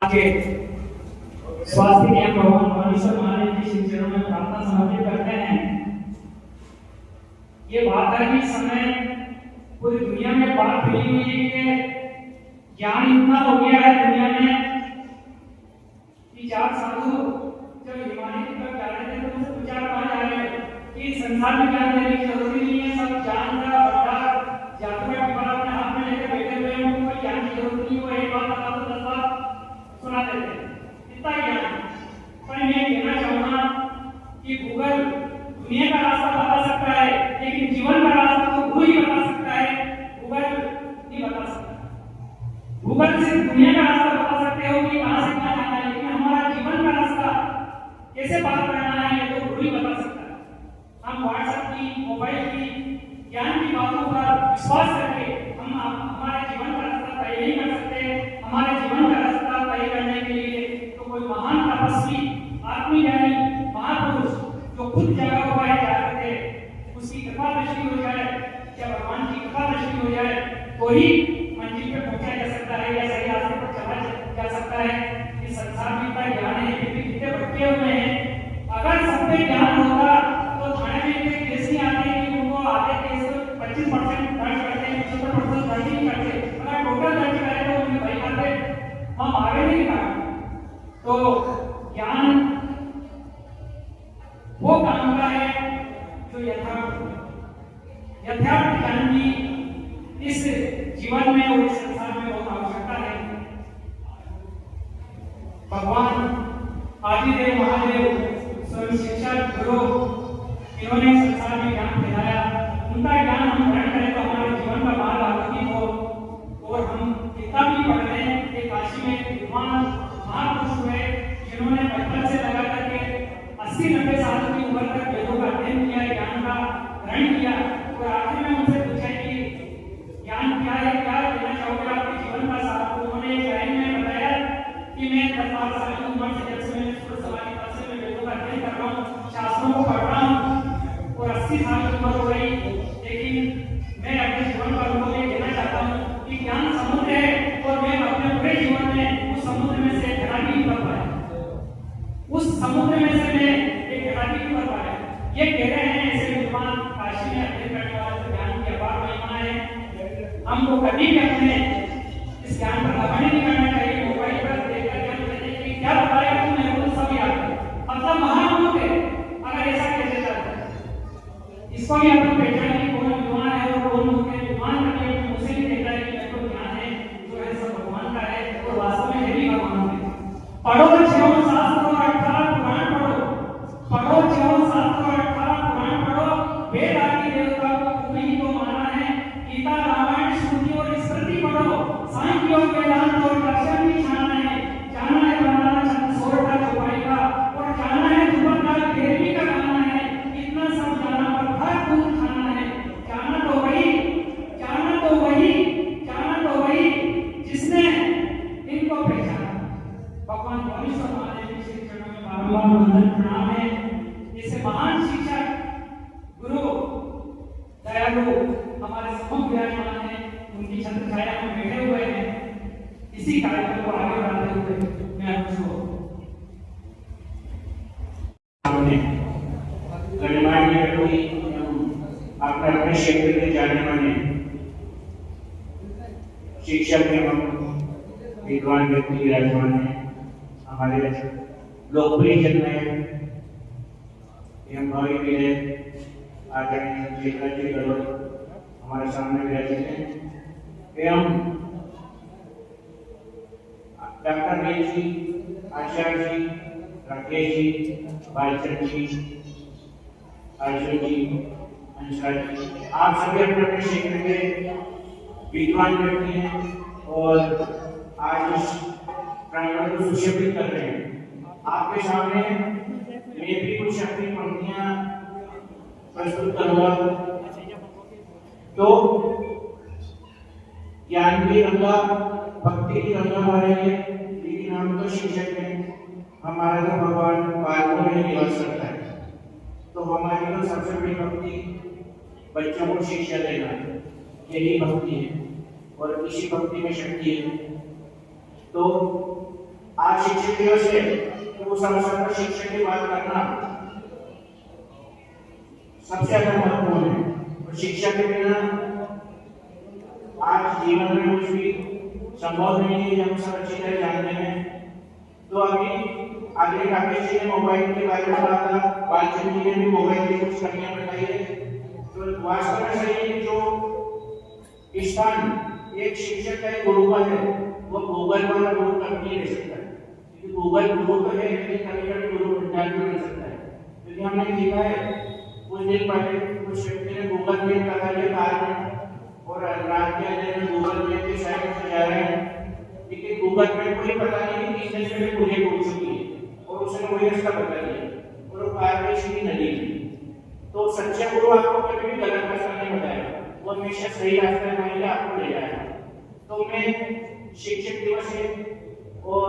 के स्वास्थ्य के भगवान परमेश्वर महादेव की श्री चरणों में प्रार्थना समर्पित करते हैं। ये बात है कि समय पूरी दुनिया में बात फैली हुई है कि ज्ञान इतना हो गया है दुनिया में कि चार साधु जब हिमालय की तरफ जा रहे थे तो उनसे पूछा कहाँ जा रहे हैं कि संसार में ज्ञान देने की जरूरत नहीं है, सब ज्ञान का भंडार जादू का टिफा अपने हाथ में लेकर बैठे हुए हैं, उनको ज्ञान की जरूरत नहीं, वो एक बात बता दो 10 बात सुना देते हैं, इतना ज्ञान। पर मैं कहना चाहूँगा कि गूगल दुनिया का रास्ता बता सकता है लेकिन जीवन का रास्ता तो गुरु ही बता सकता है, गूगल नहीं बता सकता। गूगल सिर्फ दुनिया का रास्ता बता सकते हो कि कहाँ से कहाँ जाना है, लेकिन हमारा जीवन का रास्ता कैसे पार करना है ये तो गुरु ही बता सकता है। हम व्हाट्सएप की, मोबाइल की, ज्ञान की बातों पर विश्वास करके हम हमारे जीवन का रास्ता तय नहीं कर सकते। हमारे जीवन का रास्ता तय करने के लिए तो कोई महान तपस्वी, आत्मज्ञानी, महापुरुष जो खुद जगा हुआ है जागृत है, उसकी कृपा दृष्टि हो जाए या भगवान की कृपा दृष्टि हो जाए तो ही मंजिल पे पहुंचा जा सकता है या सही रास्ते पर चला जा सकता है। इस संसार में इतना ज्ञान है, कितने भटके हुए हैं। अगर सब पे ज्ञान होगा तो थाने में इतने केस नहीं आते कि उनको आधे केस 25% दर्ज करते हैं, 75% दर्ज नहीं करते। अगर टोटल दर्ज करें तो उन्हें भाई करते हम आगे नहीं बढ़े। तो ज्ञान वो काम का है जो यथार्थ ज्ञान की इस जीवन में और इस संसार में बहुत आवश्यकता है। भगवान आदिदेव महादेव स्वयं शिक्षक गुरु, इन्होंने संसार में ज्ञान फैलाया। उनका ज्ञान हम ग्रहण करें तो हमारे जीवन का मार्ग आलोकित हो और हम कितना भी पढ़ लें। एक काशी में विद्वान महापुरुष हुए जिन्होंने बचपन से लगा करके 80-90 साल की उम्र तक वेदों का अध्ययन किया, ज्ञान का ग्रहण किया और आखिर में उनसे पूछा कि ज्ञान क्या है, क्या देना चाहोगे आपके जीवन का साथ। तो उन्होंने एक लाइन में बताया कि मैं 10-12 साल की उम्र से जब से मैं स्कूल समाधि तब से मैं वेदों का अध्ययन कर रहा हूँ, शास्त्रों को पढ़ रहा हूँ और 80 साल की उम्र हो गई, लेकिन मैं अपने जीवन का अनुभव ये कहना चाहता हूँ कि ज्ञान समुद्र है और मैं अपने पूरे जीवन में उस समुद्र में से तैराकी नहीं कर पाया, उस समुद्र में से मैं एक तैराकी नहीं कर पाया। ये कह रहे हैं ऐसे विद्वान काशी में अध्ययन करने वाले ज्ञान की अपार महिमा है। हमको कभी भी अपने इस ज्ञान पर घमंड नहीं करना चाहिए। मोबाइल पर देखकर ज्ञान लेने के लिए क्या बताया कि मेरे को सब याद है, मतलब महान लोग है। अगर ऐसा कैसे चलता है, इसको भी अपन पहचान की कौन विद्वान है और कौन लोग है। विद्वान कभी अपने मुझसे नहीं कहता है कि मेरे को ज्ञान है, जो है सब भगवान का है और वास्तव में है भी भगवान है। पढ़ो 6 शास्त्र और 18 पुराण पढ़ो 6 शास्त्र और 18 पुराण पढ़ो। वेद आदि देवता को तुम्ही तो माना है। गीता, रामायण, श्रुति और स्मृति पढ़ो। सांख्य और वेदांत और दर्शन भी जाना है बनाना छंद सोर का चौपाई का और जाना है ध्रुव का देवी का गाना है। इतना सब जाना पर भर दूध खाना है। जाना तो वही जिसने इनको पहचाना। भगवान परमेश्वर महादेव की श्री चरणों में बारंबार वंदन प्रणाम है। जैसे महान शिक्षक गुरु दयालु हमारे सम्मुख विराजमान है, उनकी छत्र छाया में बैठे हुए हैं। इसी कार्यक्रम को आगे बढ़ाते हुए मैं आपको गणमान्य व्यक्ति अपने क्षेत्र के जाने माने शिक्षक एवं विद्वान व्यक्ति विराजमान है। हमारे लोकप्रिय जन में एवं भावी भी है आदरणीय शेखर जी गौरव हमारे सामने विराजित हैं एवं डॉक्टर वीर जी, आचार्य जी, राकेश जी, बालचंद जी, अर्जुन जी, अंशा जी, आप सभी अपने अपने क्षेत्र के विद्वान व्यक्ति हैं और आज इस प्रांगण को सुशोभित कर रहे हैं। आपके सामने मैं भी कुछ अपनी पंक्तियां प्रस्तुत करूंगा। तो ज्ञान की गंगा, भक्ति की गंगा बह रही है, लेकिन हम तो शिक्षक हैं, हमारा तो भगवान बालकों में निवास करता है। तो हमारी तो सबसे बड़ी भक्ति बच्चों को शिक्षा देना, यही भक्ति है और इसी भक्ति में शक्ति है। तो आज शिक्षक दिवस है, तो उस अवसर पर शिक्षक की बात करना सबसे ज्यादा महत्वपूर्ण है। और शिक्षा के बिना आज जीवन में कुछ भी संभव नहीं है, हम सब अच्छी तरह जानते हैं। तो अभी आगे राकेश जी ने मोबाइल के बारे में कहा था, बालचंद जी ने भी मोबाइल की कुछ कमियां बताई है। तो वास्तव में सही जो स्थान एक शिक्षक का गुरु का है, वो गूगल वाला गुरु कभी नहीं रह सकता है, क्योंकि गूगल गुरु तो है लेकिन कभी कभी गुरु विद्यार्थी बन सकता है। क्योंकि हमने देखा है कुछ दिन पहले कुछ व्यक्ति ने गूगल मीट लगा लिया कार में और रात के अंधेरे में गूगल मीट के साइड से जा रहे हैं, लेकिन गूगल मीट को ही पता नहीं कि 3 दिन में पूरी हो चुकी है और उसने वही रास्ता बता दिया और वो कार में सीधी नदी में। तो सच्चा गुरु आपको कभी भी गलत रास्ता नहीं बताएगा, वो हमेशा सही रास्ते में आपको ले जाएगा। तो मैं शिक्षक दिवस है और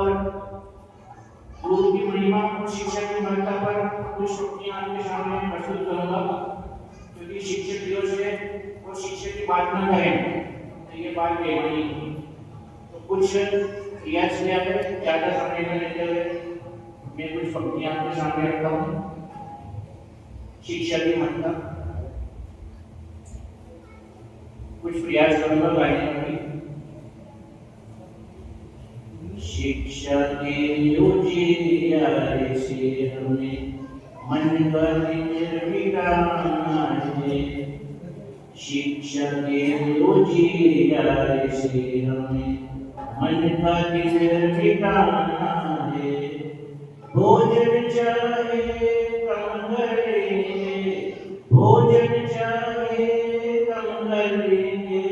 गुरु की महिमा और शिक्षा की महत्ता पर कुछ टिप्पणियां आपके सामने प्रस्तुत करूंगा, क्योंकि शिक्षक दिवस है और शिक्षक की बात न करें तो ये बात बेमानी है। तो कुछ रियाज किया है, ज्यादा समय न लेते हुए मैं कुछ पंक्तियां आपके सामने रखता हूँ। शिक्षा की महत्ता कुछ प्रयास करूंगा गाने का भी। शिक्षा के उजियारे से हमें मन का दिन मिटाना है, शिक्षा के उजियारे से हमें मन का दिन मिटाना है। भोजन चाहे कम करेंगे, भोजन चाहे कम करेंगे,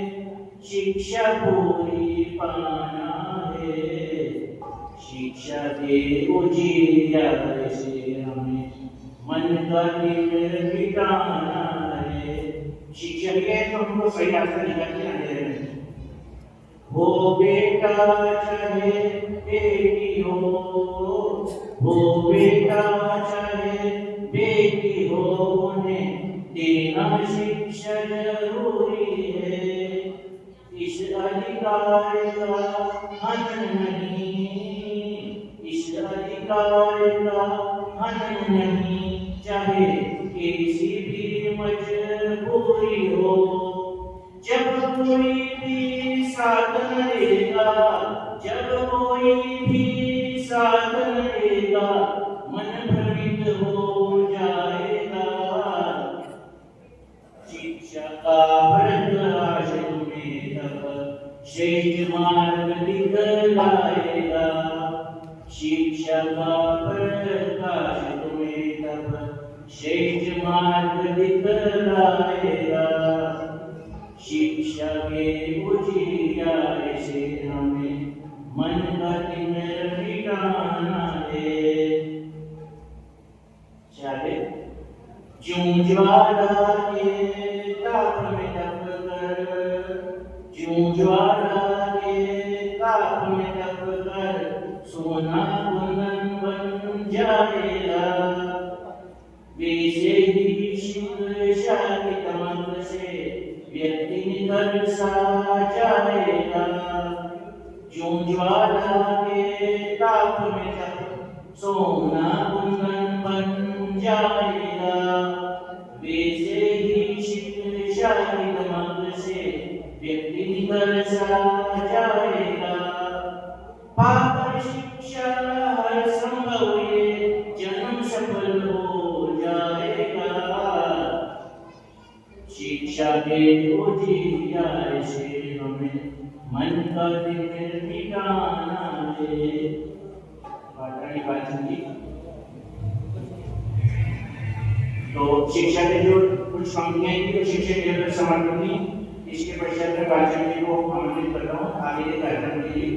शिक्षा पूरी पाना है। शिक्षा के उजियारे से हमें मन का दिन मिटाना है। शिक्षा के तो हमको सही रास्ता निकाल के आने हैं। हो बेटा चाहे बेटी हो बेटा चाहे बेटी हो, उन्हें देना शिक्षा जरूरी है। इस अधिकार का हनन नहीं, इस अधिकार का हनन नहीं, चाहे किसी भी मजबूरी हो। जब कोई भी साथ लेगा, जब कोई भी साथ लेगा, मन भ्रमित हो जाएगा। शिक्षा का प्रकाश तुम्हें तब श्रेष्ठ मार्ग दिखलाएगा। शिक्षा का प्रकाश तुम्हें तब श्रेष्ठ मार्ग दिखलाएगा। शिक्षा के उजियारे से हमें मन का दिन मिटाना है। चाहे ज्यों ज्वाला के ताप में तपकर, ज्यों ज्वाला के ताप में तपकर सोना बुलंद बन जाएगा। वैसे ही शिक्षा के तमक से व्यक्ति निकल सा जाएगा। ज्यों ज्वाला के ताप में तप सोना बुलंद बन जाएगा। वैसे ही शिक्षा की तमक से व्यक्ति निकल सा जाएगा। पाकर शिक्षा हर संभव ये जन्म सफल हो जाएगा। शिक्षा के उजियारे से हमें मन का दिन मिटाना है। तो शिक्षा के जो कुछ पंक्तियां थी तो शिक्षक के अंदर समर्पित थी। इसके पश्चात मैं बालचंद जी को आमंत्रित करता हूँ आगे के कार्यक्रम के लिए।